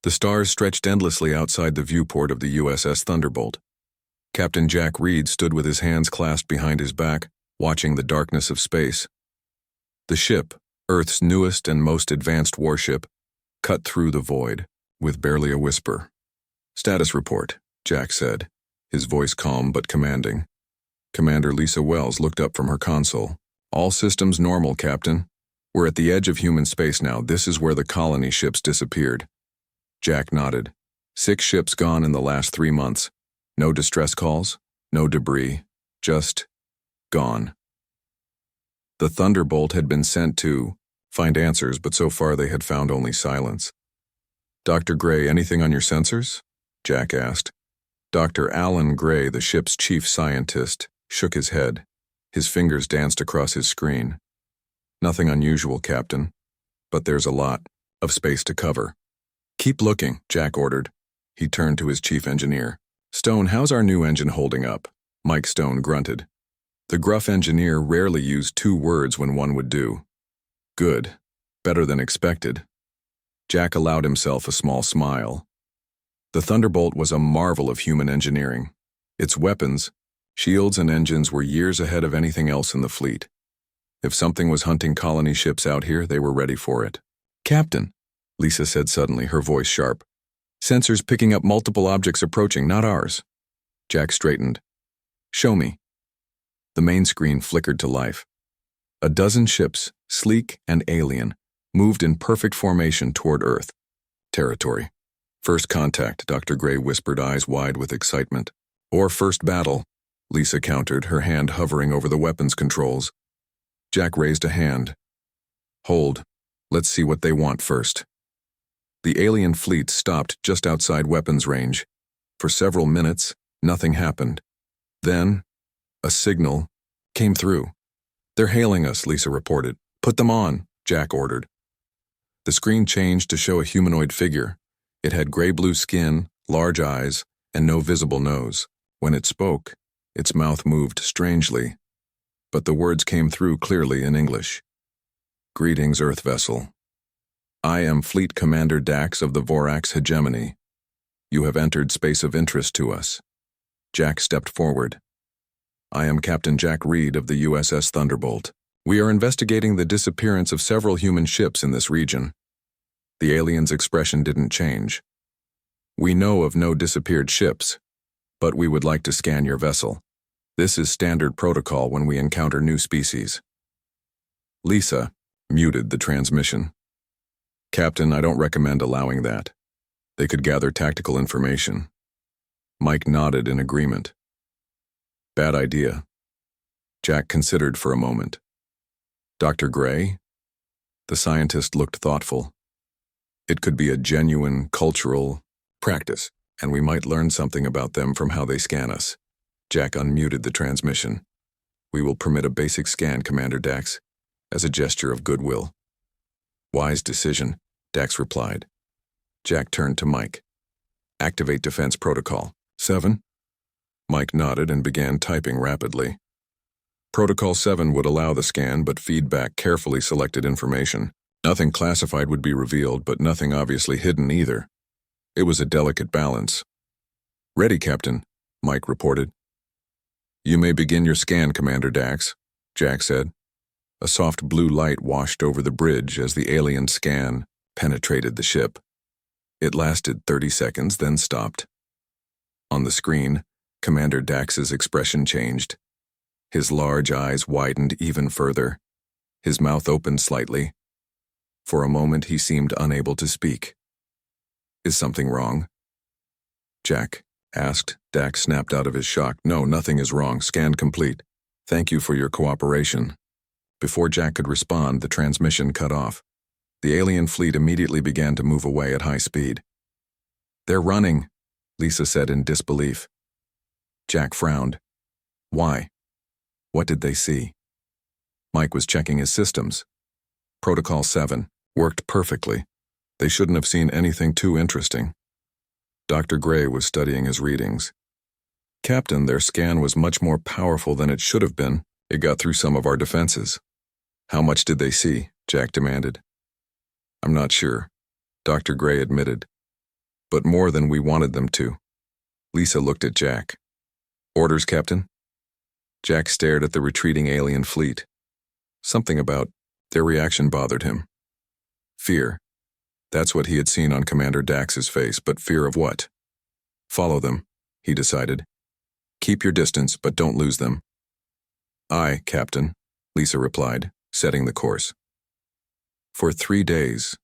The stars stretched endlessly outside the viewport of the USS Thunderbolt. Captain Jack Reed stood with his hands clasped behind his back, watching the darkness of space. The ship, Earth's newest and most advanced warship, cut through the void, with barely a whisper. "Status report," Jack said, his voice calm but commanding. Commander Lisa Wells looked up from her console. "All systems normal, Captain. We're at the edge of human space now. This is where the colony ships disappeared." Jack nodded. 6 ships gone in the last 3 months. No distress calls, no debris, just gone. The Thunderbolt had been sent to find answers, but so far they had found only silence. "Dr. Gray, anything on your sensors?" Jack asked. Dr. Alan Gray, the ship's chief scientist, shook his head. His fingers danced across his screen. "Nothing unusual, Captain, but there's a lot of space to cover." "Keep looking," Jack ordered. He turned to his chief engineer. "Stone, how's our new engine holding up?" Mike Stone grunted. The gruff engineer rarely used 2 words when one would do. "Good. Better than expected." Jack allowed himself a small smile. The Thunderbolt was a marvel of human engineering. Its weapons, shields and engines were years ahead of anything else in the fleet. If something was hunting colony ships out here, they were ready for it. "Captain," Lisa said suddenly, her voice sharp. "Sensors picking up multiple objects approaching, not ours." Jack straightened. "Show me." The main screen flickered to life. A dozen ships, sleek and alien, moved in perfect formation toward Earth territory. "First contact," Dr. Gray whispered, eyes wide with excitement. "Or first battle," Lisa countered, her hand hovering over the weapons controls. Jack raised a hand. "Hold. Let's see what they want first." The alien fleet stopped just outside weapons range. For several minutes, nothing happened. Then, a signal came through. "They're hailing us," Lisa reported. "Put them on," Jack ordered. The screen changed to show a humanoid figure. It had gray-blue skin, large eyes, and no visible nose. When it spoke, its mouth moved strangely, but the words came through clearly in English. "Greetings, Earth vessel. I am Fleet Commander Dax of the Vorax Hegemony. You have entered space of interest to us." Jack stepped forward. "I am Captain Jack Reed of the USS Thunderbolt. We are investigating the disappearance of several human ships in this region." The alien's expression didn't change. "We know of no disappeared ships, but we would like to scan your vessel. This is standard protocol when we encounter new species." Lisa muted the transmission. "Captain, I don't recommend allowing that. They could gather tactical information." Mike nodded in agreement. "Bad idea." Jack considered for a moment. "Dr. Gray?" The scientist looked thoughtful. "It could be a genuine cultural practice, and we might learn something about them from how they scan us." Jack unmuted the transmission. "We will permit a basic scan, Commander Dax, as a gesture of goodwill." "Wise decision," Dax replied. Jack turned to Mike. "Activate Defense Protocol 7? Mike nodded and began typing rapidly. Protocol 7 would allow the scan but feed back carefully selected information. Nothing classified would be revealed, but nothing obviously hidden either. It was a delicate balance. "Ready, Captain," Mike reported. "You may begin your scan, Commander Dax," Jack said. A soft blue light washed over the bridge as the alien scan penetrated the ship. It lasted 30 seconds, then stopped. On the screen, Commander Dax's expression changed. His large eyes widened even further. His mouth opened slightly. For a moment, he seemed unable to speak. "Is something wrong?" Jack asked. Dax snapped out of his shock. "No, nothing is wrong. Scan complete. Thank you for your cooperation." Before Jack could respond, the transmission cut off. The alien fleet immediately began to move away at high speed. "They're running," Lisa said in disbelief. Jack frowned. "Why? What did they see?" Mike was checking his systems. Protocol 7 worked perfectly. They shouldn't have seen anything too interesting. Dr. Gray was studying his readings. "Captain, their scan was much more powerful than it should have been. It got through some of our defenses." "How much did they see?" Jack demanded. "I'm not sure," Dr. Gray admitted. but more than we wanted them to. Lisa looked at Jack. Orders, Captain? Jack stared at the retreating alien fleet. Something about their reaction bothered him. Fear. That's what he had seen on Commander Dax's face, but fear of what? Follow them, he decided. Keep your distance, but don't lose them. Aye, Captain, Lisa replied, setting the course. For 3 days,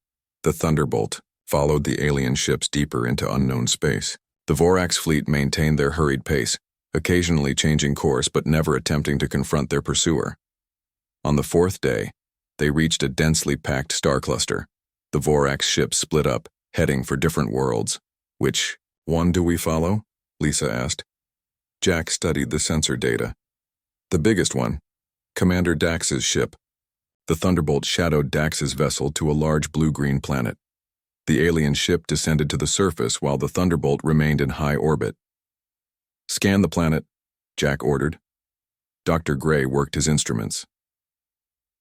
the Thunderbolt followed the alien ships deeper into unknown space. The Vorax fleet maintained their hurried pace, occasionally changing course but never attempting to confront their pursuer. On the 4th day, they reached a densely packed star cluster. The Vorax ships split up, heading for different worlds. Which one do we follow? Lisa asked. Jack studied the sensor data. The biggest one, Commander Dax's ship. The Thunderbolt shadowed Dax's vessel to a large blue-green planet. The alien ship descended to the surface while the Thunderbolt remained in high orbit. Scan the planet, Jack ordered. Dr. Gray worked his instruments.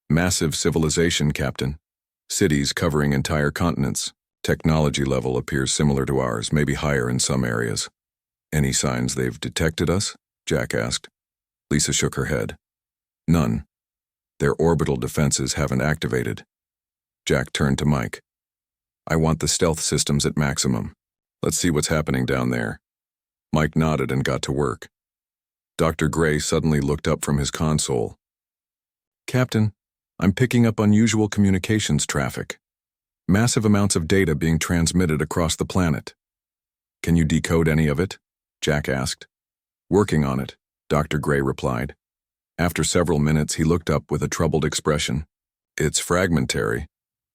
Massive civilization, Captain. Cities covering entire continents. Technology level appears similar to ours, maybe higher in some areas. Any signs they've detected us? Jack asked. Lisa shook her head. None. Their orbital defenses haven't activated. Jack turned to Mike. I want the stealth systems at maximum. Let's see what's happening down there. Mike nodded and got to work. Dr. Gray suddenly looked up from his console. Captain, I'm picking up unusual communications traffic. Massive amounts of data being transmitted across the planet. Can you decode any of it? Jack asked. Working on it, Dr. Gray replied. After several minutes, he looked up with a troubled expression. It's fragmentary,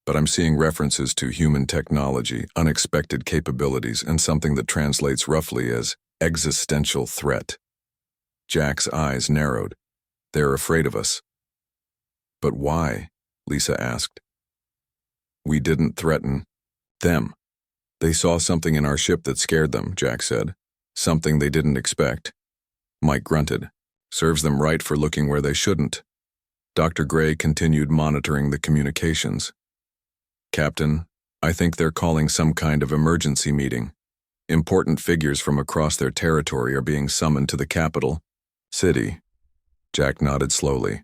but I'm seeing references to human technology, unexpected capabilities, and something that translates roughly as existential threat. Jack's eyes narrowed. They're afraid of us. But why? Lisa asked. We didn't threaten them. They saw something in our ship that scared them, Jack said. Something they didn't expect. Mike grunted. Serves them right for looking where they shouldn't. Dr. Gray continued monitoring the communications. Captain, I think they're calling some kind of emergency meeting. Important figures from across their territory are being summoned to the capital city. Jack nodded slowly.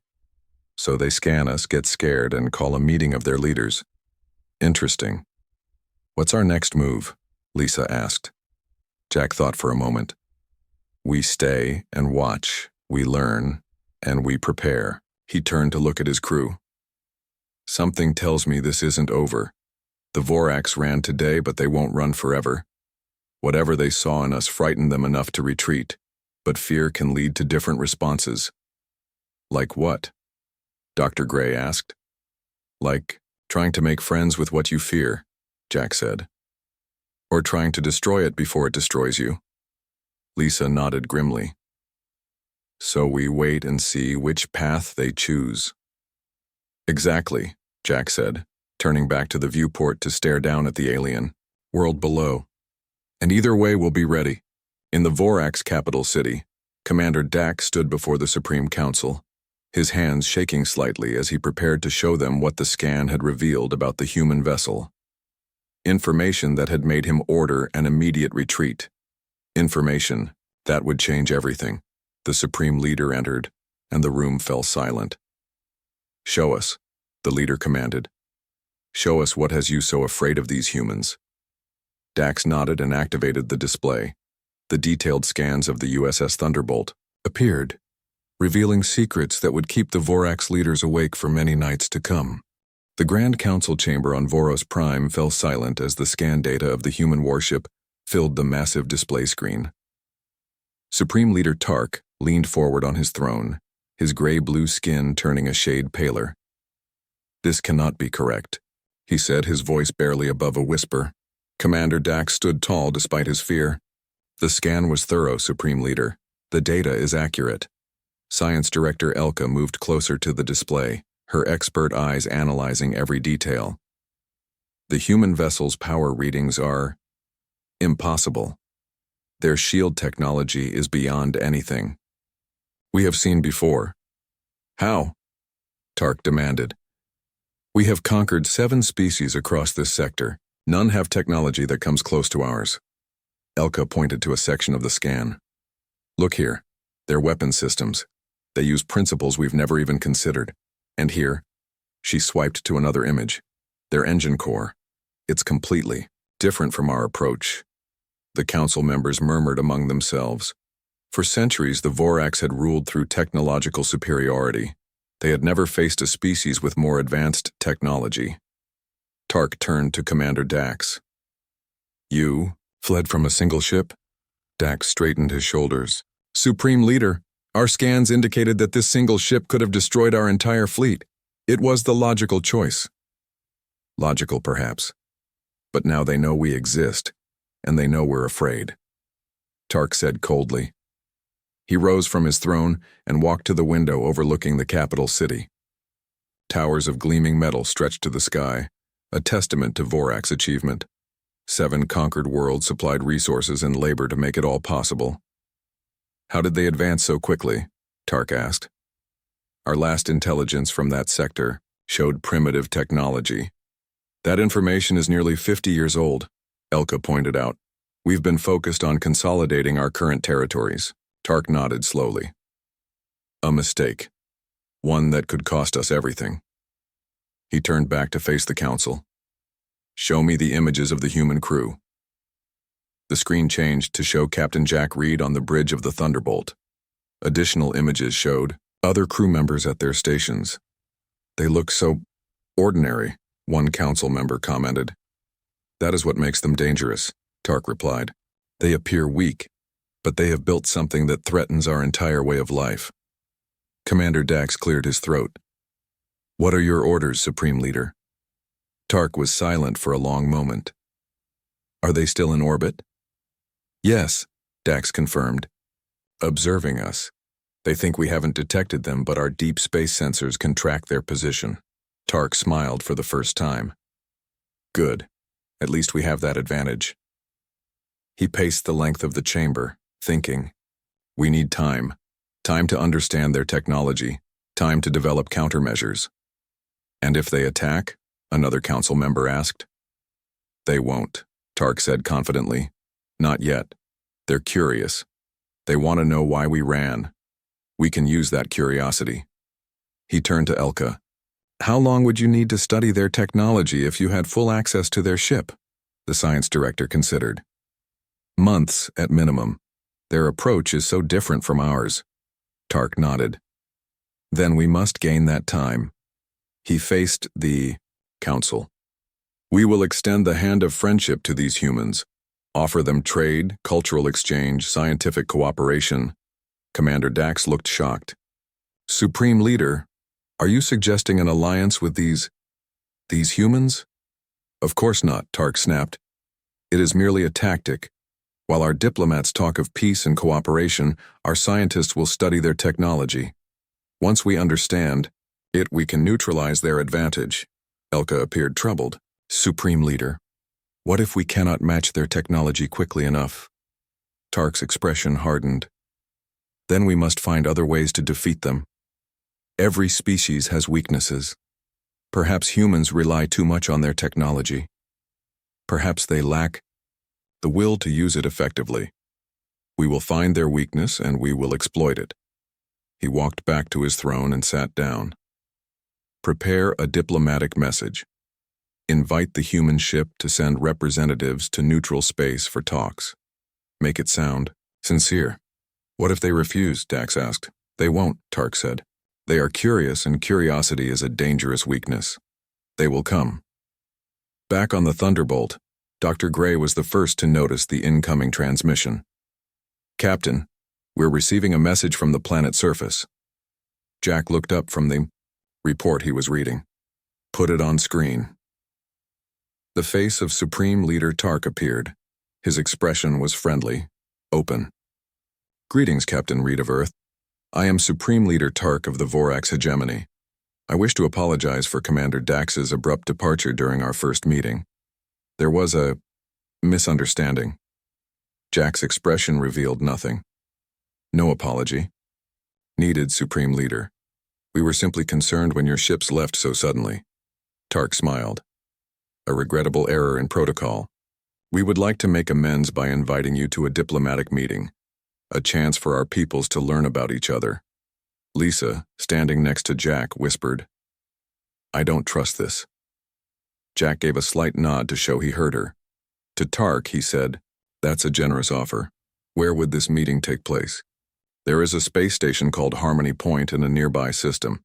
So they scan us, get scared, and call a meeting of their leaders. Interesting. What's our next move? Lisa asked. Jack thought for a moment. We stay and watch, we learn, and we prepare. He turned to look at his crew. Something tells me this isn't over. The Vorax ran today, but they won't run forever. Whatever they saw in us frightened them enough to retreat, but fear can lead to different responses. Like what? Dr. Gray asked. Like trying to make friends with what you fear, Jack said. Or trying to destroy it before it destroys you. Lisa nodded grimly. So we wait and see which path they choose. Exactly, Jack said, turning back to the viewport to stare down at the alien world below. And either way we'll be ready. In the Vorax capital city, Commander Dax stood before the Supreme Council, his hands shaking slightly as he prepared to show them what the scan had revealed about the human vessel. Information that had made him order an immediate retreat. Information that would change everything. The Supreme Leader entered, and the room fell silent. Show us, the leader commanded. Show us what has you so afraid of these humans. Dax nodded and activated the display. The detailed scans of the USS Thunderbolt appeared, revealing secrets that would keep the Vorax leaders awake for many nights to come. The Grand Council chamber on Voros Prime fell silent as the scan data of the human warship filled the massive display screen. Supreme Leader Tark leaned forward on his throne, his gray-blue skin turning a shade paler. This cannot be correct, he said, his voice barely above a whisper. Commander Dax stood tall despite his fear. The scan was thorough, Supreme Leader. The data is accurate. Science Director Elka moved closer to the display, her expert eyes analyzing every detail. The human vessel's power readings are impossible. Their shield technology is beyond anything we have seen before. How? Tark demanded. We have conquered 7 species across this sector, None have technology that comes close to ours. Elka pointed to a section of the scan. Look here. They're weapon systems. They use principles we've never even considered. And here, she swiped to another image. Their engine core. It's completely different from our approach. The council members murmured among themselves. For centuries, the Vorax had ruled through technological superiority. They had never faced a species with more advanced technology. Tark turned to Commander Dax. You fled from a single ship? Dax straightened his shoulders. Supreme Leader, our scans indicated that this single ship could have destroyed our entire fleet. It was the logical choice. Logical, perhaps. But now they know we exist, and they know we're afraid. Tark said coldly. He rose from his throne and walked to the window overlooking the capital city. Towers of gleaming metal stretched to the sky, a testament to Vorax achievement. 7 conquered worlds supplied resources and labor to make it all possible. How did they advance so quickly? Tark asked. Our last intelligence from that sector showed primitive technology. That information is nearly 50 years old, Elka pointed out. We've been focused on consolidating our current territories. Tark nodded slowly. A mistake. One that could cost us everything. He turned back to face the council. Show me the images of the human crew. The screen changed to show Captain Jack Reed on the bridge of the Thunderbolt. Additional images showed other crew members at their stations. They look so ordinary, one council member commented. That is what makes them dangerous, Tark replied. They appear weak, but they have built something that threatens our entire way of life. Commander Dax cleared his throat. What are your orders, Supreme Leader? Tark was silent for a long moment. Are they still in orbit? Yes, Dax confirmed. Observing us. They think we haven't detected them, but our deep space sensors can track their position. Tark smiled for the first time. Good. At least we have that advantage. He paced the length of the chamber, thinking. We need time. Time to understand their technology. Time to develop countermeasures. And if they attack? Another council member asked. They won't, Tark said confidently. Not yet. They're curious. They want to know why we ran. We can use that curiosity. He turned to Elka. How long would you need to study their technology if you had full access to their ship? The science director considered. Months at minimum. Their approach is so different from ours. Tark nodded. Then we must gain that time. He faced the council. We will extend the hand of friendship to these humans, offer them trade, cultural exchange, scientific cooperation. Commander Dax looked shocked. Supreme Leader, are you suggesting an alliance with these humans? Of course not, Tark snapped. It is merely a tactic. While our diplomats talk of peace and cooperation, our scientists will study their technology. Once we understand it, we can neutralize their advantage. Elka appeared troubled. Supreme Leader, what if we cannot match their technology quickly enough? Tark's expression hardened. Then we must find other ways to defeat them. Every species has weaknesses. Perhaps humans rely too much on their technology. Perhaps they lack the will to use it effectively. We will find their weakness and we will exploit it. He walked back to his throne and sat down. Prepare a diplomatic message. Invite the human ship to send representatives to neutral space for talks. Make it sound sincere. What if they refuse? Dax asked. They won't, Tark said. They are curious, and curiosity is a dangerous weakness. They will come. Back on the Thunderbolt, Dr. Gray was the first to notice the incoming transmission. Captain, we're receiving a message from the planet's surface. Jack looked up from the report he was reading. Put it on screen. The face of Supreme Leader Tark appeared. His expression was friendly, open. Greetings, Captain Reed of Earth. I am Supreme Leader Tark of the Vorax Hegemony. I wish to apologize for Commander Dax's abrupt departure during our first meeting. There was a misunderstanding. Jack's expression revealed nothing. No apology. Needed, Supreme Leader. We were simply concerned when your ships left so suddenly. Tark smiled. A regrettable error in protocol. We would like to make amends by inviting you to a diplomatic meeting, a chance for our peoples to learn about each other. Lisa, standing next to Jack, whispered, I don't trust this. Jack gave a slight nod to show he heard her. To Tark, he said, That's a generous offer. Where would this meeting take place? There is a space station called Harmony Point in a nearby system.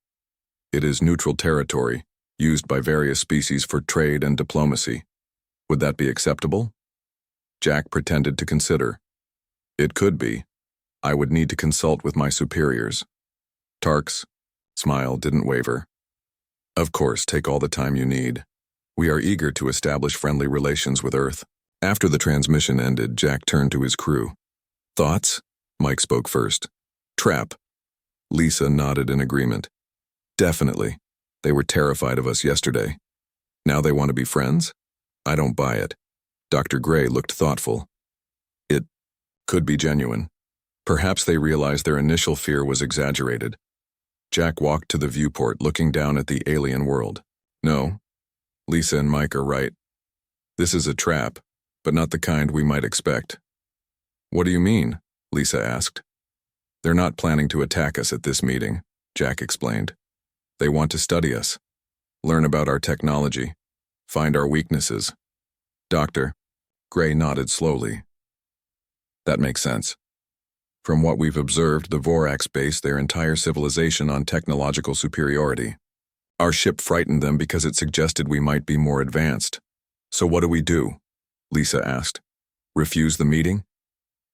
It is neutral territory, used by various species for trade and diplomacy. Would that be acceptable? Jack pretended to consider. It could be. I would need to consult with my superiors. Tark's smile didn't waver. Of course, take all the time you need. We are eager to establish friendly relations with Earth. After the transmission ended, Jack turned to his crew. Thoughts? Mike spoke first. Trap. Lisa nodded in agreement. Definitely. They were terrified of us yesterday. Now they want to be friends? I don't buy it. Dr. Gray looked thoughtful. It could be genuine. Perhaps they realized their initial fear was exaggerated. Jack walked to the viewport, looking down at the alien world. No, Lisa and Mike are right. This is a trap, but not the kind we might expect. What do you mean? Lisa asked. They're not planning to attack us at this meeting, Jack explained. They want to study us, learn about our technology, find our weaknesses. Doctor, Gray nodded slowly. That makes sense. From what we've observed, the Vorax base their entire civilization on technological superiority. Our ship frightened them because it suggested we might be more advanced. So what do we do? Lisa asked. Refuse the meeting?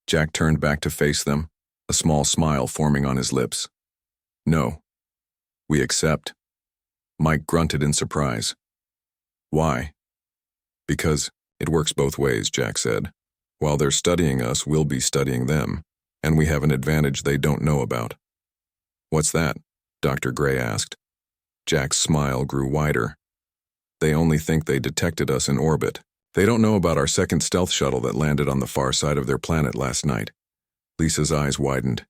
Jack turned back to face them, a small smile forming on his lips. No. We accept. Mike grunted in surprise. Why? Because it works both ways, Jack said. While they're studying us, we'll be studying them, and we have an advantage they don't know about. What's that? Dr. Gray asked. Jack's smile grew wider. They only think they detected us in orbit. They don't know about our second stealth shuttle that landed on the far side of their planet last night. Lisa's eyes widened.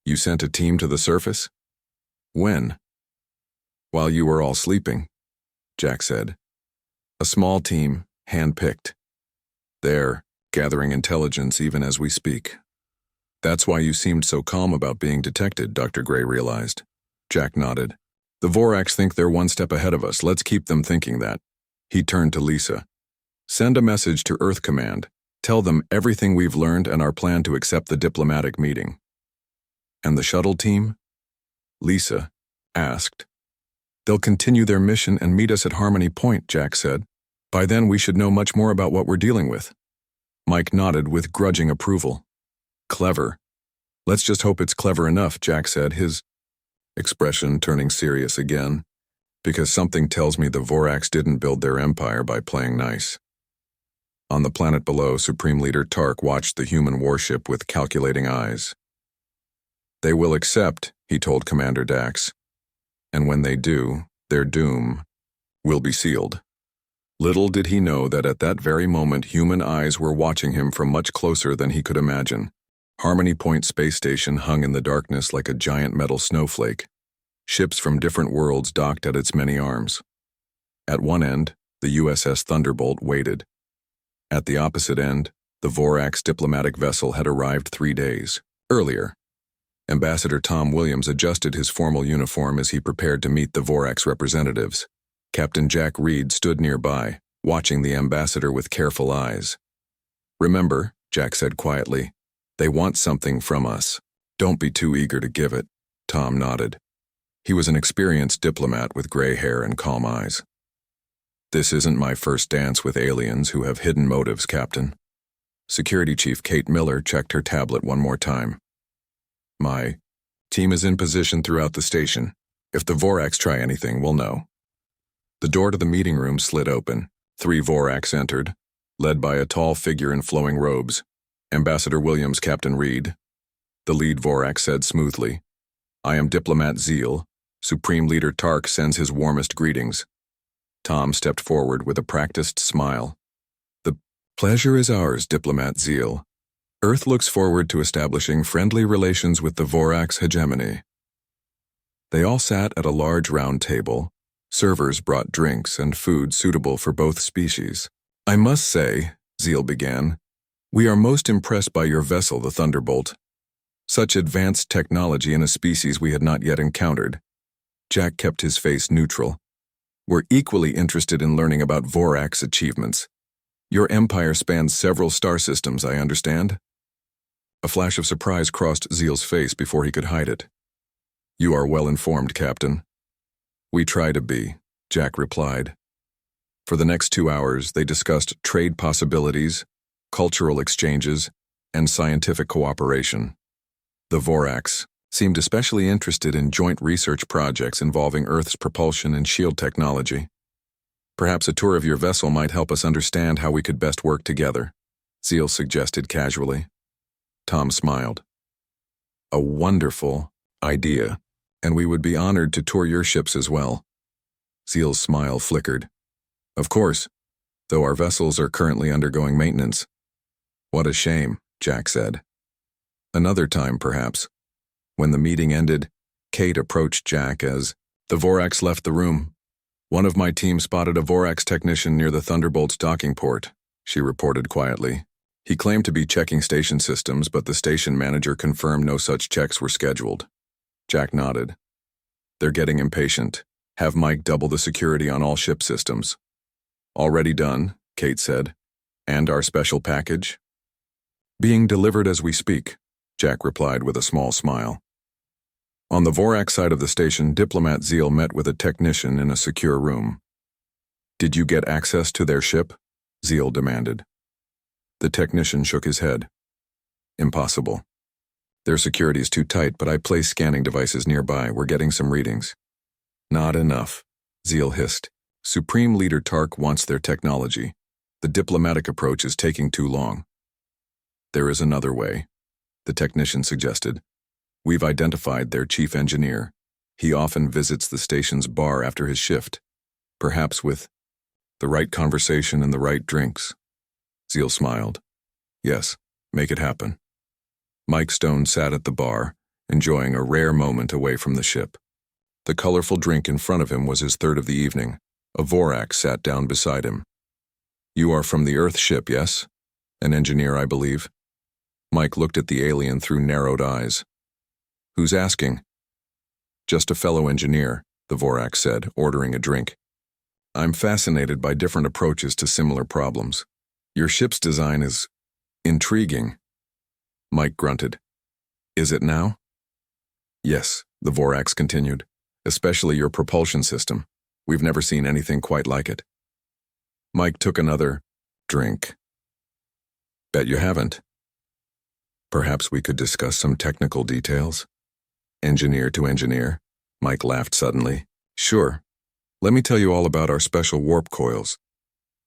You sent a team to the surface? When? While you were all sleeping, Jack said. A small team, hand-picked. They're gathering intelligence even as we speak. That's why you seemed so calm about being detected, Dr. Gray realized. Jack nodded. The Vorax think they're one step ahead of us. Let's keep them thinking that. He turned to Lisa. Send a message to Earth Command. Tell them everything we've learned and our plan to accept the diplomatic meeting. And the shuttle team? Lisa asked. They'll continue their mission and meet us at Harmony Point, Jack said. By then we should know much more about what we're dealing with. Mike nodded with grudging approval. Clever. Let's just hope it's clever enough, Jack said, his expression turning serious again, because something tells me the Vorax didn't build their empire by playing nice. On the planet below, Supreme Leader Tark watched the human warship with calculating eyes. They will accept, he told Commander Dax, and when they do, their doom will be sealed. Little did he know that at that very moment human eyes were watching him from much closer than he could imagine. Harmony Point space station hung in the darkness like a giant metal snowflake. Ships from different worlds docked at its many arms. At one end, the USS Thunderbolt waited. At the opposite end, the Vorax diplomatic vessel had arrived 3 days earlier. Ambassador Tom Williams adjusted his formal uniform as he prepared to meet the Vorax representatives. Captain Jack Reed stood nearby, watching the ambassador with careful eyes. Remember, Jack said quietly, they want something from us. Don't be too eager to give it. Tom nodded. He was an experienced diplomat with gray hair and calm eyes. This isn't my first dance with aliens who have hidden motives, Captain. Security Chief Kate Miller checked her tablet one more time. My team is in position throughout the station. If the Vorax try anything, we'll know. The door to the meeting room slid open. 3 Vorax entered, led by a tall figure in flowing robes. Ambassador Williams, Captain Reed. The lead Vorax said smoothly, I am Diplomat Zeal. Supreme Leader Tark sends his warmest greetings. Tom stepped forward with a practiced smile. The pleasure is ours, Diplomat Zeal. Earth looks forward to establishing friendly relations with the Vorax hegemony. They all sat at a large round table, Servers brought drinks and food suitable for both species. "I must say," Zeal began, "we are most impressed by your vessel, the Thunderbolt. Such advanced technology in a species we had not yet encountered." Jack kept his face neutral. "We're equally interested in learning about Vorax achievements. Your empire spans several star systems, I understand?" A flash of surprise crossed Zeal's face before he could hide it. "You are well informed, Captain." "We try to be," Jack replied. For the next 2 hours, they discussed trade possibilities, cultural exchanges, and scientific cooperation. The Vorax seemed especially interested in joint research projects involving Earth's propulsion and shield technology. "Perhaps a tour of your vessel might help us understand how we could best work together," Zeal suggested casually. Tom smiled. "A wonderful idea, and we would be honored to tour your ships as well." Zeal's smile flickered. "Of course, though our vessels are currently undergoing maintenance." "What a shame," Jack said. "Another time, perhaps." When the meeting ended, Kate approached Jack as the Vorax left the room. "One of my team spotted a Vorax technician near the Thunderbolt's docking port," she reported quietly. "He claimed to be checking station systems, but the station manager confirmed no such checks were scheduled." Jack nodded. "They're getting impatient. Have Mike double the security on all ship systems." "Already done," Kate said. "And our special package?" "Being delivered as we speak," Jack replied with a small smile. On the Vorax side of the station, Diplomat Zeal met with a technician in a secure room. "Did you get access to their ship?" Zeal demanded. The technician shook his head. "Impossible. Their security is too tight, but I placed scanning devices nearby. We're getting some readings." "Not enough," Zeal hissed. "Supreme Leader Tark wants their technology. The diplomatic approach is taking too long." "There is another way," the technician suggested. "We've identified their chief engineer. He often visits the station's bar after his shift, perhaps with the right conversation and the right drinks." Zeal smiled. "Yes, make it happen." Mike Stone sat at the bar, enjoying a rare moment away from the ship. The colorful drink in front of him was his third of the evening. A Vorax sat down beside him. "You are from the Earth ship, yes? An engineer, I believe." Mike looked at the alien through narrowed eyes. "Who's asking?" "Just a fellow engineer," the Vorax said, ordering a drink. "I'm fascinated by different approaches to similar problems. Your ship's design is intriguing." Mike grunted. "Is it now?" "Yes," the Vorax continued. "Especially your propulsion system. We've never seen anything quite like it." Mike took another drink. "Bet you haven't." "Perhaps we could discuss some technical details?" Engineer to engineer, Mike laughed suddenly. "Sure. Let me tell you all about our special warp coils.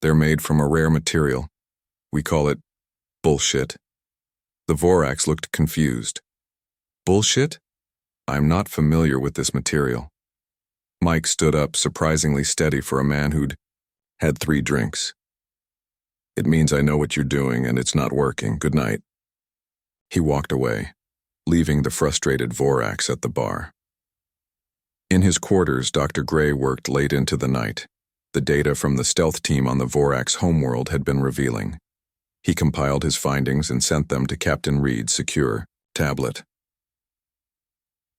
They're made from a rare material. We call it bullshit." The Vorax looked confused. "Bullshit? I'm not familiar with this material." Mike stood up, surprisingly steady for a man who'd had 3 drinks. "It means I know what you're doing and it's not working. Good night." He walked away, leaving the frustrated Vorax at the bar. In his quarters, Dr. Gray worked late into the night. The data from the stealth team on the Vorax homeworld had been revealing. He compiled his findings and sent them to Captain Reed's secure tablet.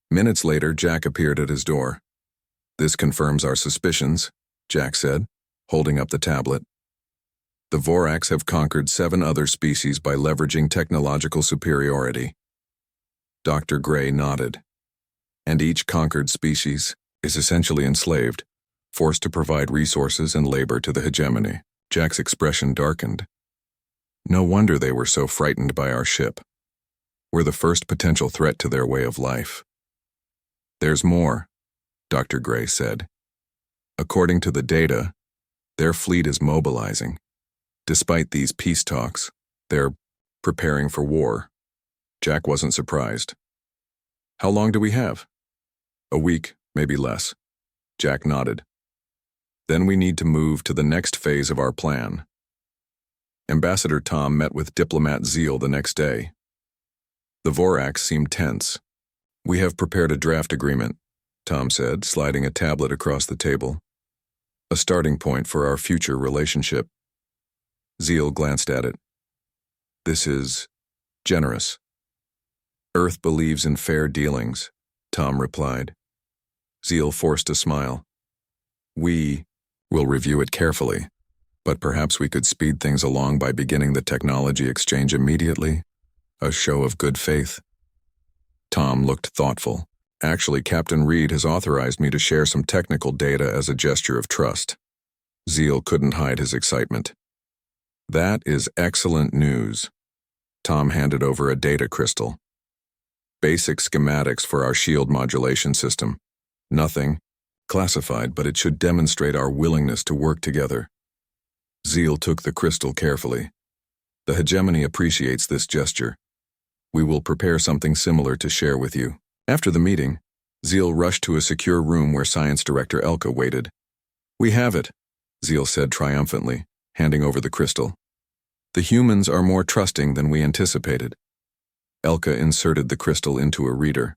Minutes later, Jack appeared at his door. "This confirms our suspicions," Jack said, holding up the tablet. "The Vorax have conquered 7 other species by leveraging technological superiority." Dr. Gray nodded. "And each conquered species is essentially enslaved, forced to provide resources and labor to the hegemony." Jack's expression darkened. "No wonder they were so frightened by our ship. We're the first potential threat to their way of life." "There's more," Dr. Gray said. "According to the data, their fleet is mobilizing. Despite these peace talks, they're preparing for war." Jack wasn't surprised. "How long do we have?" "A week, maybe less." Jack nodded. "Then we need to move to the next phase of our plan." Ambassador Tom met with Diplomat Zeal the next day. The Vorax seemed tense. "We have prepared a draft agreement," Tom said, sliding a tablet across the table. A starting point for our future relationship. Zeal glanced at it. This is generous. Earth believes in fair dealings, Tom replied. Zeal forced a smile. We will review it carefully, but perhaps we could speed things along by beginning the technology exchange immediately. A show of good faith. Tom looked thoughtful. Actually, Captain Reed has authorized me to share some technical data as a gesture of trust. Zeal couldn't hide his excitement. That is excellent news. Tom handed over a data crystal. Basic schematics for our shield modulation system. Nothing classified, but it should demonstrate our willingness to work together. Zeal took the crystal carefully. The hegemony appreciates this gesture. We will prepare something similar to share with you. After the meeting, Zeal rushed to a secure room where Science Director Elka waited. We have it, Zeal said triumphantly, handing over the crystal. The humans are more trusting than we anticipated. Elka inserted the crystal into a reader.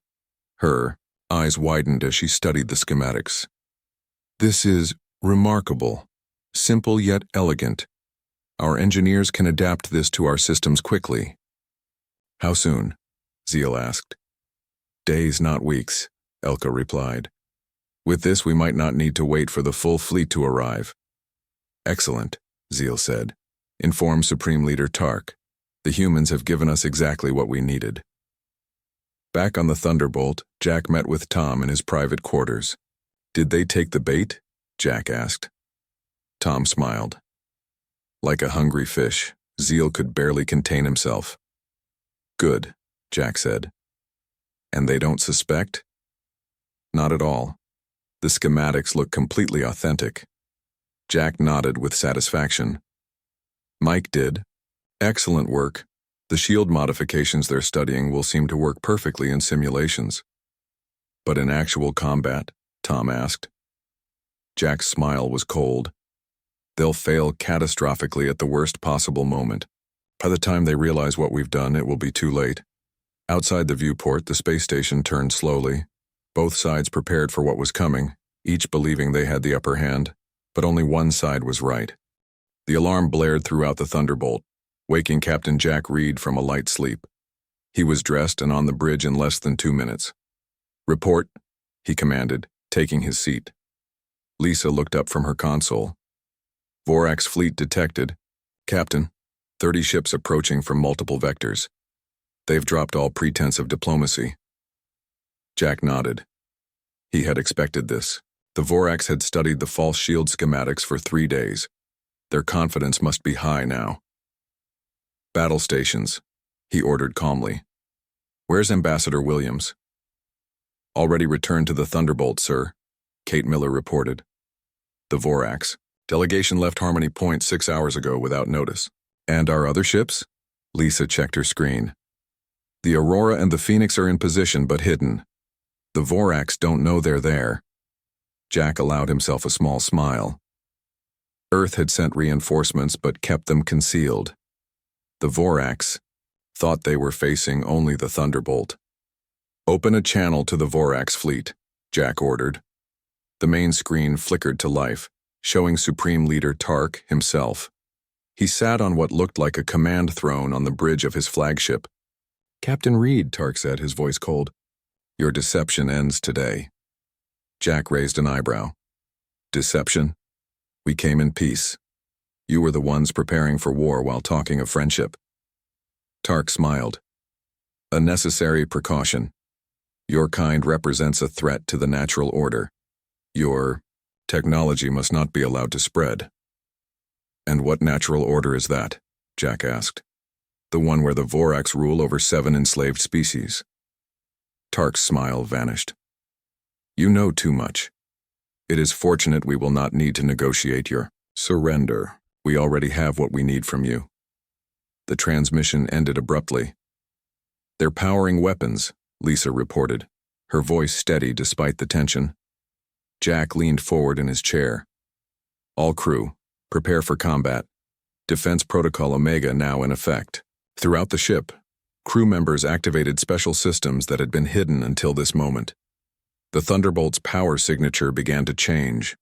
Her eyes widened as she studied the schematics. This is remarkable, simple yet elegant. Our engineers can adapt this to our systems quickly. How soon? Zeal asked. Days, not weeks, Elka replied. With this, we might not need to wait for the full fleet to arrive. Excellent, Zeal said. Inform Supreme Leader Tark. The humans have given us exactly what we needed. Back on the Thunderbolt, Jack met with Tom in his private quarters. Did they take the bait? Jack asked. Tom smiled. Like a hungry fish, Zeal could barely contain himself. Good, Jack said. And they don't suspect? Not at all. The schematics look completely authentic. Jack nodded with satisfaction. Mike did. Excellent work. The shield modifications they're studying will seem to work perfectly in simulations. But in actual combat? Tom asked. Jack's smile was cold. They'll fail catastrophically at the worst possible moment. By the time they realize what we've done, it will be too late. Outside the viewport, the space station turned slowly. Both sides prepared for what was coming, each believing they had the upper hand, but only one side was right. The alarm blared throughout the Thunderbolt, waking Captain Jack Reed from a light sleep. He was dressed and on the bridge in less than 2 minutes. Report, he commanded, taking his seat. Lisa looked up from her console. Vorax fleet detected. Captain, 30 ships approaching from multiple vectors. They've dropped all pretense of diplomacy. Jack nodded. He had expected this. The Vorax had studied the false shield schematics for 3 days. Their confidence must be high now. Battle stations, he ordered calmly. Where's Ambassador Williams? Already returned to the Thunderbolt, sir, Kate Miller reported. The Vorax. Delegation left Harmony Point 6 hours ago without notice. And our other ships? Lisa checked her screen. The Aurora and the Phoenix are in position but hidden. The Vorax don't know they're there. Jack allowed himself a small smile. Earth had sent reinforcements but kept them concealed. The Vorax thought they were facing only the Thunderbolt. Open a channel to the Vorax fleet, Jack ordered. The main screen flickered to life, showing Supreme Leader Tark himself. He sat on what looked like a command throne on the bridge of his flagship. Captain Reed, Tark said, his voice cold. Your deception ends today. Jack raised an eyebrow. Deception? We came in peace. You were the ones preparing for war while talking of friendship. Tark smiled. A necessary precaution. Your kind represents a threat to the natural order. Your technology must not be allowed to spread. And what natural order is that? Jack asked. The one where the Vorax rule over 7 enslaved species. Tark's smile vanished. You know too much. It is fortunate we will not need to negotiate your surrender. We already have what we need from you. The transmission ended abruptly. They're powering weapons, Lisa reported, her voice steady despite the tension. Jack leaned forward in his chair. All crew, prepare for combat. Defense Protocol Omega now in effect. Throughout the ship, crew members activated special systems that had been hidden until this moment. The Thunderbolt's power signature began to change.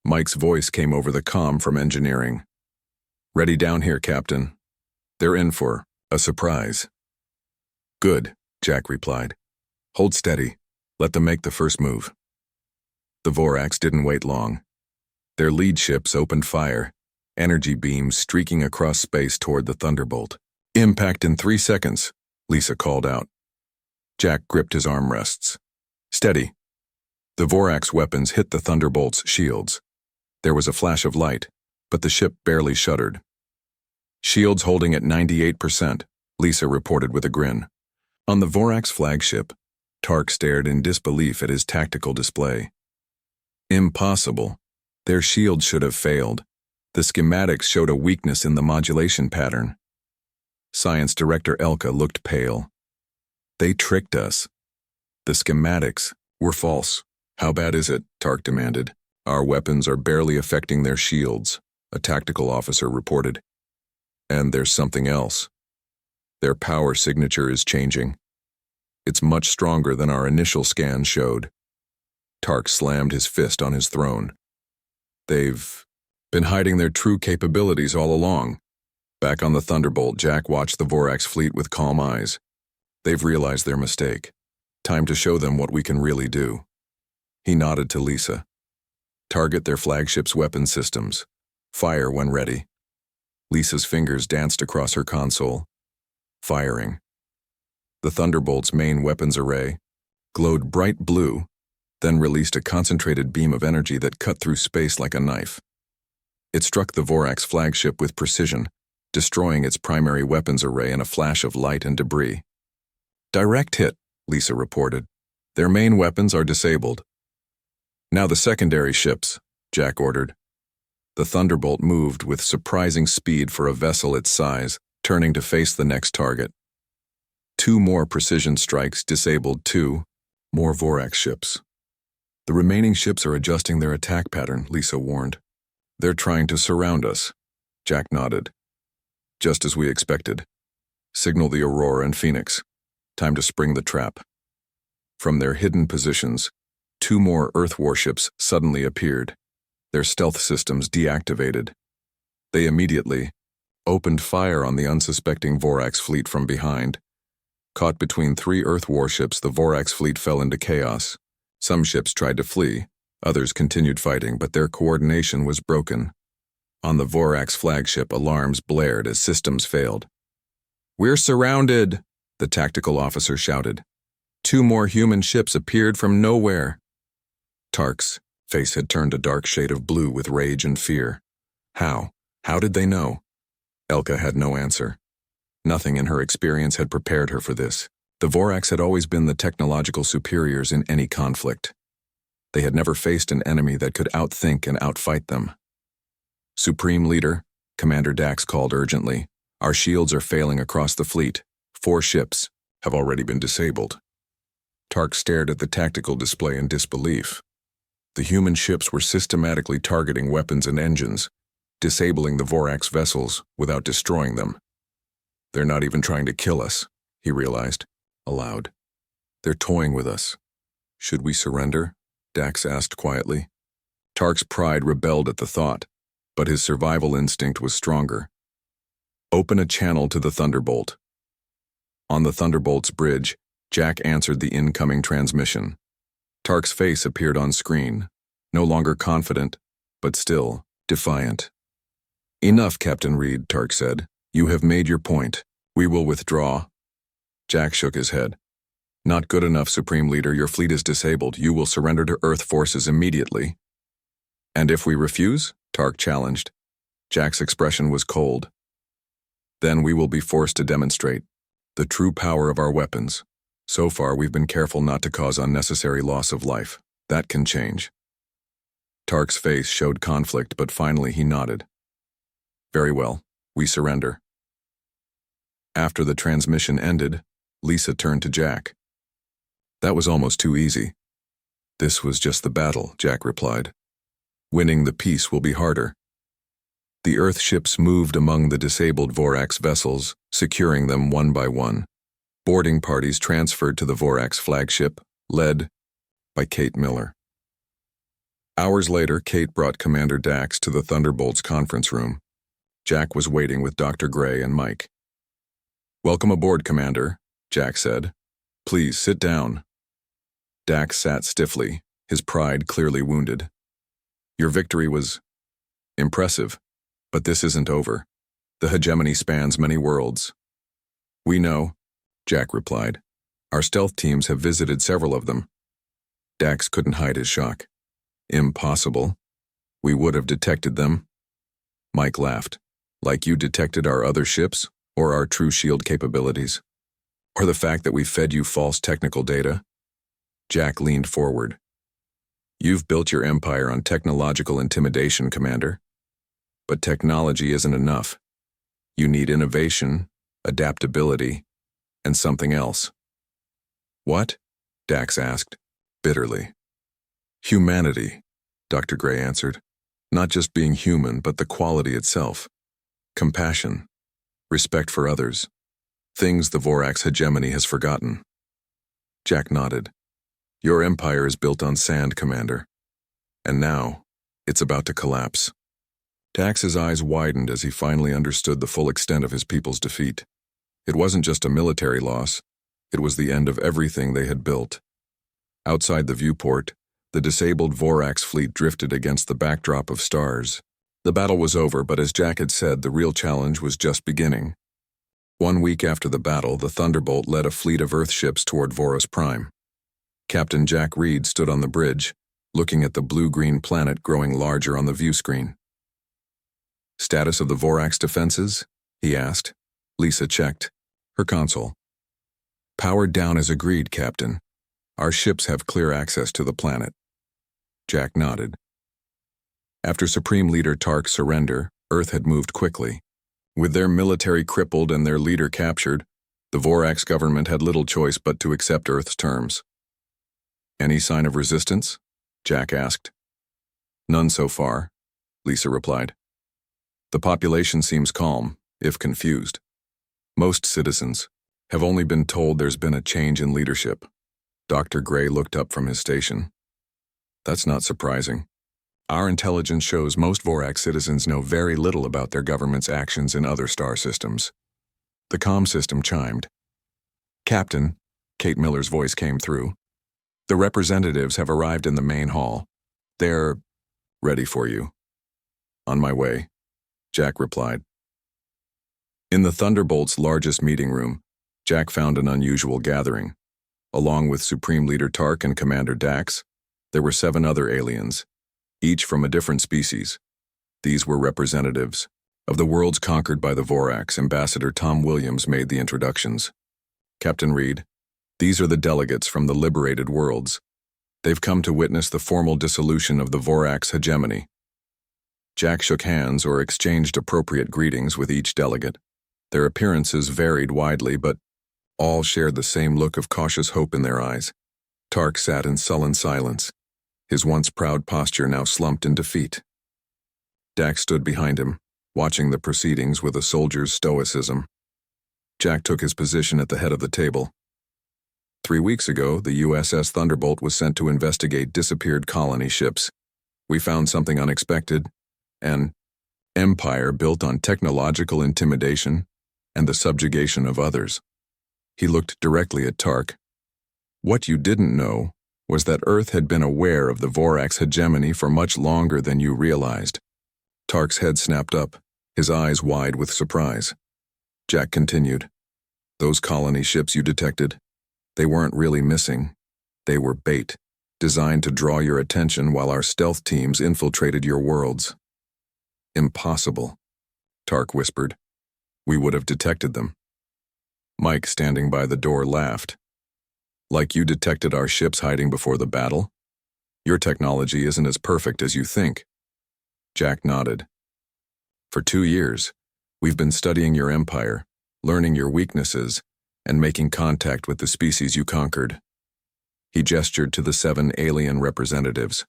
Mike's voice came over the comm from engineering. "Ready down here, Captain. They're in for a surprise." "Good," Jack replied. "Hold steady. Let them make the first move." The Vorax didn't wait long. Their lead ships opened fire, energy beams streaking across space toward the Thunderbolt. "Impact in 3 seconds," Lisa called out. Jack gripped his armrests. "Steady." The Vorax weapons hit the Thunderbolt's shields. There was a flash of light, but the ship barely shuddered. "Shields holding at 98%, Lisa reported with a grin. On the Vorax flagship, Tark stared in disbelief at his tactical display. Impossible. Their shields should have failed. The schematics showed a weakness in the modulation pattern. Science Director Elka looked pale. "They tricked us. The schematics were false." "How bad is it?" Tark demanded. "Our weapons are barely affecting their shields," a tactical officer reported. "And there's something else. Their power signature is changing. It's much stronger than our initial scan showed." Tark slammed his fist on his throne. "They've been hiding their true capabilities all along." Back on the Thunderbolt, Jack watched the Vorax fleet with calm eyes. "They've realized their mistake. Time to show them what we can really do." He nodded to Lisa. "Target their flagship's weapon systems. Fire when ready." Lisa's fingers danced across her console. Firing. The Thunderbolt's main weapons array glowed bright blue, then released a concentrated beam of energy that cut through space like a knife. It struck the Vorax flagship with precision, destroying its primary weapons array in a flash of light and debris. "Direct hit," Lisa reported. "Their main weapons are disabled." "Now the secondary ships," Jack ordered. The Thunderbolt moved with surprising speed for a vessel its size, turning to face the next target. 2 more precision strikes disabled 2 more Vorax ships. "The remaining ships are adjusting their attack pattern," Lisa warned. "They're trying to surround us." Jack nodded. "Just as we expected. Signal the Aurora and Phoenix. Time to spring the trap." From their hidden positions, 2 more Earth warships suddenly appeared, their stealth systems deactivated. They immediately opened fire on the unsuspecting Vorax fleet from behind. Caught between 3 Earth warships, the Vorax fleet fell into chaos. Some ships tried to flee, others continued fighting, but their coordination was broken. On the Vorax flagship, alarms blared as systems failed. "We're surrounded!" the tactical officer shouted. 2 more human ships appeared from nowhere. Tark's face had turned a dark shade of blue with rage and fear. How? How did they know? Elka had no answer. Nothing in her experience had prepared her for this. The Vorax had always been the technological superiors in any conflict. They had never faced an enemy that could outthink and outfight them. "Supreme Leader," Commander Dax called urgently, "our shields are failing across the fleet. 4 ships have already been disabled." Tark stared at the tactical display in disbelief. The human ships were systematically targeting weapons and engines, disabling the Vorax vessels without destroying them. "They're not even trying to kill us," he realized, aloud. "They're toying with us." "Should we surrender?" Dax asked quietly. Tark's pride rebelled at the thought, but his survival instinct was stronger. "Open a channel to the Thunderbolt." On the Thunderbolt's bridge, Jack answered the incoming transmission. Tark's face appeared on screen, no longer confident, but still defiant. "Enough, Captain Reed," Tark said. "You have made your point. We will withdraw." Jack shook his head. "Not good enough, Supreme Leader. Your fleet is disabled. You will surrender to Earth forces immediately." "And if we refuse?" Tark challenged. Jack's expression was cold. "Then we will be forced to demonstrate the true power of our weapons. So far, we've been careful not to cause unnecessary loss of life. That can change." Tark's face showed conflict, but finally he nodded. "Very well, we surrender." After the transmission ended, Lisa turned to Jack. "That was almost too easy." "This was just the battle," Jack replied. "Winning the peace will be harder." The Earth ships moved among the disabled Vorax vessels, securing them one by one. Boarding parties transferred to the Vorax flagship, led by Kate Miller. Hours later, Kate brought Commander Dax to the Thunderbolts conference room. Jack was waiting with Dr. Gray and Mike. "Welcome aboard, Commander," Jack said. "Please sit down." Dax sat stiffly, his pride clearly wounded. "Your victory was impressive, but this isn't over. The hegemony spans many worlds." "We know," Jack replied. "Our stealth teams have visited several of them." Dax couldn't hide his shock. "Impossible. We would have detected them." Mike laughed. "Like you detected our other ships, or our true shield capabilities? Or the fact that we fed you false technical data?" Jack leaned forward. "You've built your empire on technological intimidation, Commander. But technology isn't enough. You need innovation, adaptability, and something else." "What?" Dax asked, bitterly. "Humanity," Dr. Gray answered. "Not just being human, but the quality itself. Compassion, respect for others. Things the Vorax hegemony has forgotten." Jack nodded. "Your empire is built on sand, Commander. And now, it's about to collapse." Dax's eyes widened as he finally understood the full extent of his people's defeat. It wasn't just a military loss, it was the end of everything they had built. Outside the viewport, the disabled Vorax fleet drifted against the backdrop of stars. The battle was over, but as Jack had said, the real challenge was just beginning. 1 week after the battle, the Thunderbolt led a fleet of Earth ships toward Voros Prime. Captain Jack Reed stood on the bridge, looking at the blue-green planet growing larger on the view screen. "Status of the Vorax defenses?" he asked. Lisa checked her console. "Powered down as agreed, Captain. Our ships have clear access to the planet." Jack nodded. After Supreme Leader Tark's surrender, Earth had moved quickly. With their military crippled and their leader captured, the Vorax government had little choice but to accept Earth's terms. "Any sign of resistance?" Jack asked. "None so far," Lisa replied. "The population seems calm, if confused. Most citizens have only been told there's been a change in leadership." Dr. Gray looked up from his station. "That's not surprising. Our intelligence shows most Vorax citizens know very little about their government's actions in other star systems." The comm system chimed. "Captain," Kate Miller's voice came through. "The representatives have arrived in the main hall. They're ready for you." "On my way," Jack replied. In the Thunderbolt's largest meeting room, Jack found an unusual gathering. Along with Supreme Leader Tark and Commander Dax, there were 7 other aliens, each from a different species. These were representatives of the worlds conquered by the Vorax. Ambassador Tom Williams made the introductions. "Captain Reed, these are the delegates from the liberated worlds. They've come to witness the formal dissolution of the Vorax hegemony." Jack shook hands or exchanged appropriate greetings with each delegate. Their appearances varied widely, but all shared the same look of cautious hope in their eyes. Tark sat in sullen silence, his once proud posture now slumped in defeat. Dax stood behind him, watching the proceedings with a soldier's stoicism. Jack took his position at the head of the table. 3 weeks ago, the USS Thunderbolt was sent to investigate disappeared colony ships. We found something unexpected: an empire built on technological intimidation and the subjugation of others. He looked directly at Tark. "What you didn't know was that Earth had been aware of the Vorax hegemony for much longer than you realized." Tark's head snapped up, his eyes wide with surprise. Jack continued. "Those colony ships you detected, they weren't really missing. They were bait, designed to draw your attention while our stealth teams infiltrated your worlds." "Impossible," Tark whispered. "We would have detected them." Mike, standing by the door, laughed. "Like you detected our ships hiding before the battle? Your technology isn't as perfect as you think." Jack nodded. "For 2 years, we've been studying your empire, learning your weaknesses, and making contact with the species you conquered." He gestured to the 7 alien representatives.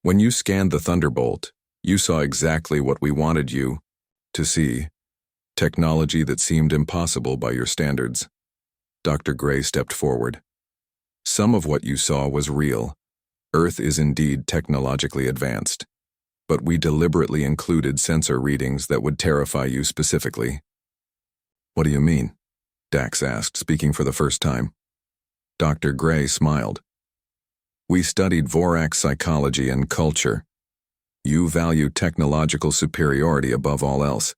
"When you scanned the Thunderbolt, you saw exactly what we wanted you to see. Technology that seemed impossible by your standards." Dr. Gray stepped forward. "Some of what you saw was real, Earth is indeed technologically advanced, but we deliberately included sensor readings that would terrify you specifically. What do you mean? Dax asked, speaking for the first time. Dr. Gray smiled. We studied Vorax psychology and culture. You value technological superiority above all else.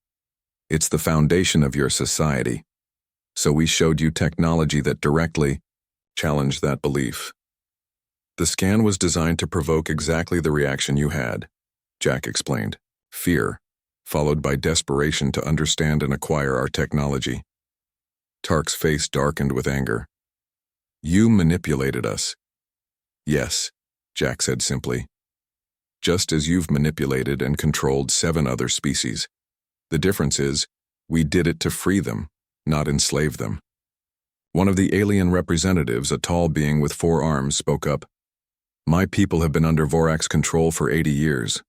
It's the foundation of your society. So we showed you technology that directly challenged that belief. The scan was designed to provoke exactly the reaction you had, Jack explained. Fear, followed by desperation to understand and acquire our technology. Tark's face darkened with anger. You manipulated us. Yes, Jack said simply. Just as you've manipulated and controlled 7 other species. The difference is, we did it to free them, not enslave them. One of the alien representatives, a tall being with 4 arms, spoke up. My people have been under Vorax control for 80 years.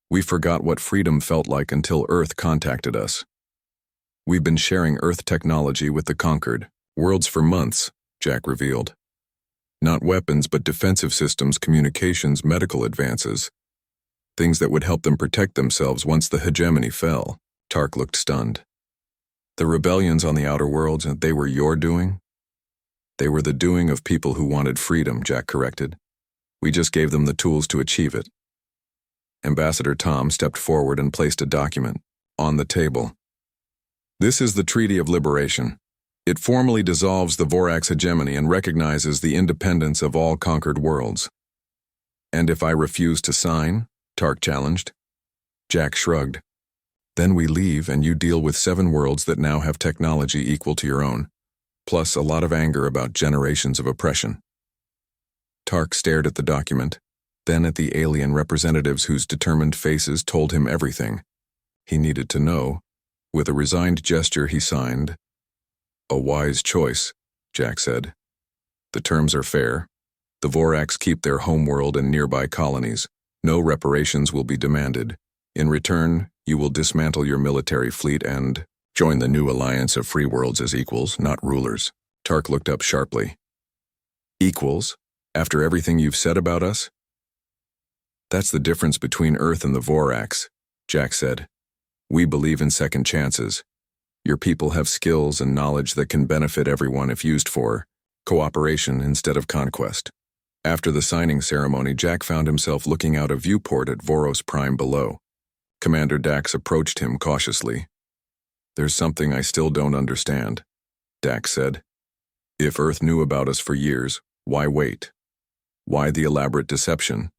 We forgot what freedom felt like until Earth contacted us. We've been sharing Earth technology with the conquered worlds for months, Jack revealed. Not weapons, but defensive systems, communications, medical advances. Things that would help them protect themselves once the hegemony fell. Tark looked stunned. The rebellions on the outer worlds, they were your doing? They were the doing of people who wanted freedom, Jack corrected. We just gave them the tools to achieve it. Ambassador Tom stepped forward and placed a document on the table. This is the Treaty of Liberation. It formally dissolves the Vorax hegemony and recognizes the independence of all conquered worlds. And if I refuse to sign? Tark challenged. Jack shrugged. Then we leave and you deal with 7 worlds that now have technology equal to your own, plus a lot of anger about generations of oppression. Tark stared at the document, then at the alien representatives whose determined faces told him everything he needed to know. With a resigned gesture he signed. A wise choice, Jack said. The terms are fair. The Vorax keep their homeworld and nearby colonies. No reparations will be demanded. In return, you will dismantle your military fleet and join the new alliance of free worlds as equals, not rulers. Tark looked up sharply. Equals? After everything you've said about us? That's the difference between Earth and the Vorax, Jack said. We believe in second chances. Your people have skills and knowledge that can benefit everyone if used for cooperation instead of conquest. After the signing ceremony, Jack found himself looking out a viewport at Voros Prime below. Commander Dax approached him cautiously. There's something I still don't understand, Dax said. If Earth knew about us for years, why wait? Why the elaborate deception?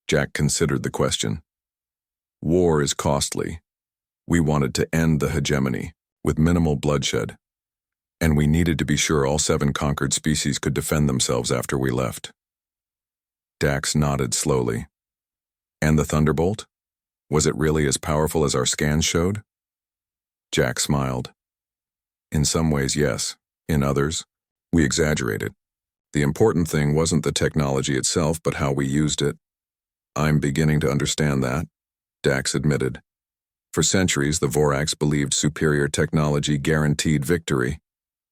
Jack considered the question. War is costly. We wanted to end the hegemony, with minimal bloodshed. And we needed to be sure all 7 conquered species could defend themselves after we left. Dax nodded slowly. And the Thunderbolt? Was it really as powerful as our scans showed? Jack smiled. In some ways, yes. In others, we exaggerated. The important thing wasn't the technology itself, but how we used it. I'm beginning to understand that, Dax admitted. For centuries, the Vorax believed superior technology guaranteed victory.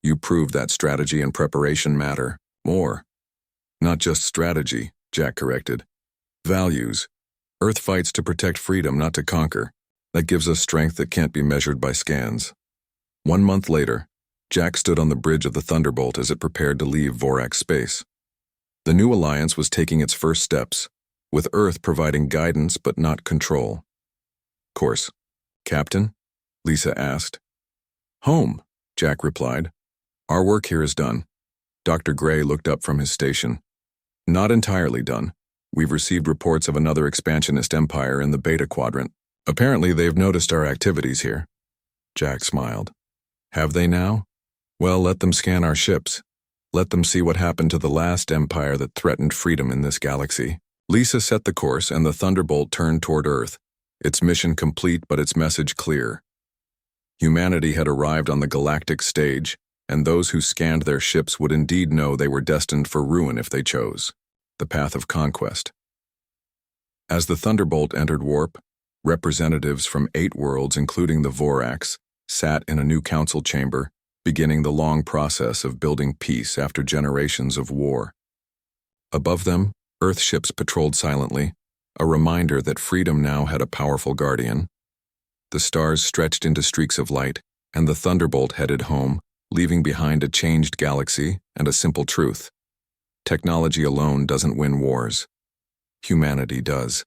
You proved that strategy and preparation matter more. Not just strategy, Jack corrected. Values. Earth fights to protect freedom, not to conquer. That gives us strength that can't be measured by scans. 1 month later, Jack stood on the bridge of the Thunderbolt as it prepared to leave Vorax space. The new alliance was taking its first steps, with Earth providing guidance but not control. Course. Captain? Lisa asked. Home, Jack replied. Our work here is done. Dr. Gray looked up from his station. Not entirely done. We've received reports of another expansionist empire in the Beta Quadrant. Apparently they've noticed our activities here. Jack smiled. Have they now? Well, let them scan our ships. Let them see what happened to the last empire that threatened freedom in this galaxy. Lisa set the course and the Thunderbolt turned toward Earth, its mission complete but its message clear. Humanity had arrived on the galactic stage, and those who scanned their ships would indeed know they were destined for ruin if they chose the path of conquest. As the Thunderbolt entered warp, representatives from 8 worlds, including the Vorax, sat in a new council chamber, beginning the long process of building peace after generations of war. Above them, Earth ships patrolled silently, a reminder that freedom now had a powerful guardian. The stars stretched into streaks of light, and the Thunderbolt headed home, leaving behind a changed galaxy and a simple truth. Technology alone doesn't win wars. Humanity does.